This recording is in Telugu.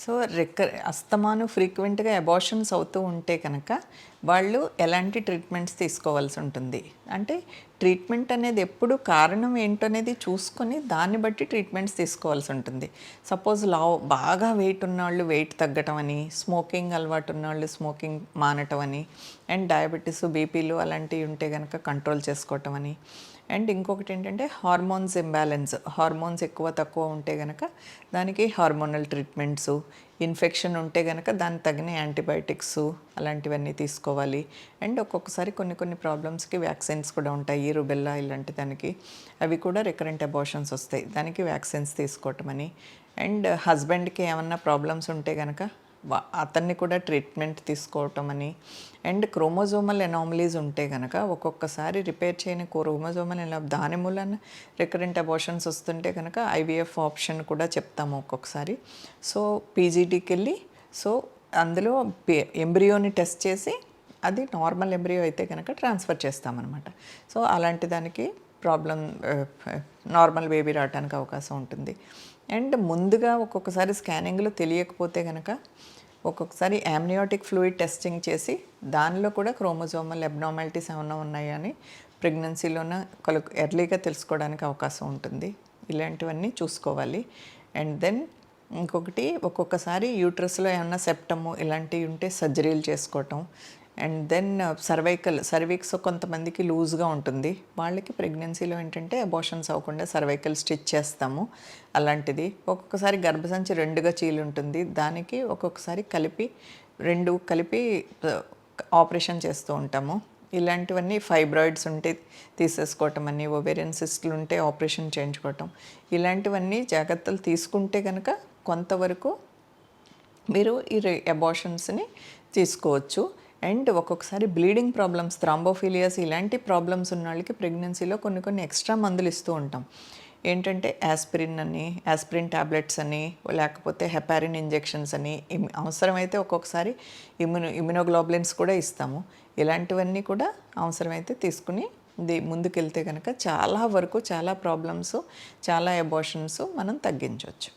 సో అస్తమాను ఫ్రీక్వెంట్గా అబార్షన్స్ అవుతూ ఉంటే కనుక వాళ్ళు ఎలాంటి ట్రీట్మెంట్స్ తీసుకోవాల్సి ఉంటుంది అంటే ట్రీట్మెంట్ అనేది ఎప్పుడు కారణం ఏంటనేది చూసుకొని దాన్ని బట్టి ట్రీట్మెంట్స్ తీసుకోవాల్సి ఉంటుంది. సపోజ్ బాగా వెయిట్ ఉన్నవాళ్ళు వెయిట్ తగ్గటం అని, స్మోకింగ్ అలవాటు ఉన్నవాళ్ళు స్మోకింగ్ మానటం అని, అండ్ డయాబెటీస్ బీపీలు అలాంటివి ఉంటే కనుక కంట్రోల్ చేసుకోవటం అని, అండ్ ఇంకొకటి ఏంటంటే హార్మోన్స్ ఇంబ్యాలెన్స్, హార్మోన్స్ ఎక్కువ తక్కువ ఉంటే కనుక దానికి హార్మోనల్ ట్రీట్మెంట్స్, ఇన్ఫెక్షన్ ఉంటే కనుక దానికి తగిన యాంటీబయాటిక్స్ అలాంటివన్నీ తీసుకోవాలి. అండ్ ఒక్కొక్కసారి కొన్ని ప్రాబ్లమ్స్కి వ్యాక్సిన్స్ కూడా ఉంటాయి, రుబెల్లా ఇలాంటి దానికి, అవి కూడా రికరెంట్ అబార్షన్స్ వస్తాయి, దానికి వ్యాక్సిన్స్ తీసుకోవటం అని. అండ్ హస్బెండ్కి ఏమన్నా ప్రాబ్లమ్స్ ఉంటే కనుక అతన్ని కూడా ట్రీట్మెంట్ తీసుకోవటం అని. అండ్ క్రోమోజోమల్ ఎనామలీస్ ఉంటే కనుక ఒక్కొక్కసారి రిపేర్ చేయని క్రోమోజోమల్ దాని మూలన రికరెంట్ అబార్షన్స్ వస్తుంటే కనుక ఐవీఎఫ్ ఆప్షన్ కూడా చెప్తాము ఒక్కొక్కసారి. సో పీజీడీకి వెళ్ళి సో అందులో ఎంబ్రియోని టెస్ట్ చేసి అది నార్మల్ ఎంబ్రియో అయితే కనుక ట్రాన్స్ఫర్ చేస్తామన్నమాట. సో అలాంటి దానికి ప్రాబ్లం నార్మల్ బేబీ రావడానికి అవకాశం ఉంటుంది. అండ్ ముందుగా ఒక్కొక్కసారి స్కానింగ్లో తెలియకపోతే కనుక ఒక్కొక్కసారి యామ్నియోటిక్ ఫ్లూయిడ్ టెస్టింగ్ చేసి దానిలో కూడా క్రోమోజోమల్ అబ్నార్మాలిటీస్ ఏమైనా ఉన్నాయని ప్రెగ్నెన్సీలోన ఎర్లీగా తెలుసుకోవడానికి అవకాశం ఉంటుంది. ఇలాంటివన్నీ చూసుకోవాలి. అండ్ దెన్ ఇంకొకటి ఒక్కొక్కసారి యూట్రస్లో ఏమన్నా సెప్టము ఇలాంటివి ఉంటే సర్జరీలు చేసుకోవటం. అండ్ దెన్ సర్విక్స్ కొంతమందికి లూజ్గా ఉంటుంది, వాళ్ళకి ప్రెగ్నెన్సీలో ఏంటంటే అబార్షన్స్ అవ్వకుండా సర్వైకల్ స్టిచ్ చేస్తాము అలాంటిది. ఒక్కొక్కసారి గర్భసంచి రెండుగా చీలు ఉంటుంది, దానికి ఒక్కొక్కసారి రెండు కలిపి ఆపరేషన్ చేస్తూ ఉంటాము. ఇలాంటివన్నీ ఫైబ్రాయిడ్స్ ఉంటే తీసేసుకోవటం అని, ఓవేరియన్ సిస్టులు ఉంటే ఆపరేషన్ చేయించుకోవటం, ఇలాంటివన్నీ జాగ్రత్తలు తీసుకుంటే కనుక కొంతవరకు మీరు ఈ అబార్షన్స్ని తీసుకోవచ్చు. అండ్ ఒక్కొక్కసారి బ్లీడింగ్ ప్రాబ్లమ్స్, థ్రాంబోఫిలియాస్ ఇలాంటి ప్రాబ్లమ్స్ ఉన్న వాళ్ళకి ప్రెగ్నెన్సీలో కొన్ని ఎక్స్ట్రా మందులు ఇస్తూ ఉంటాం. ఏంటంటే యాస్పిరిన్ ట్యాబ్లెట్స్ అని, లేకపోతే హెపారిన్ ఇంజెక్షన్స్ అని, అవసరమైతే ఒక్కొక్కసారి ఇమ్యునోగ్లోబులిన్స్ కూడా ఇస్తాము. ఇలాంటివన్నీ కూడా అవసరమైతే తీసుకుని ముందుకెళ్తే కనుక చాలా వరకు చాలా ప్రాబ్లమ్స్, చాలా అబార్షన్స్ మనం తగ్గించవచ్చు.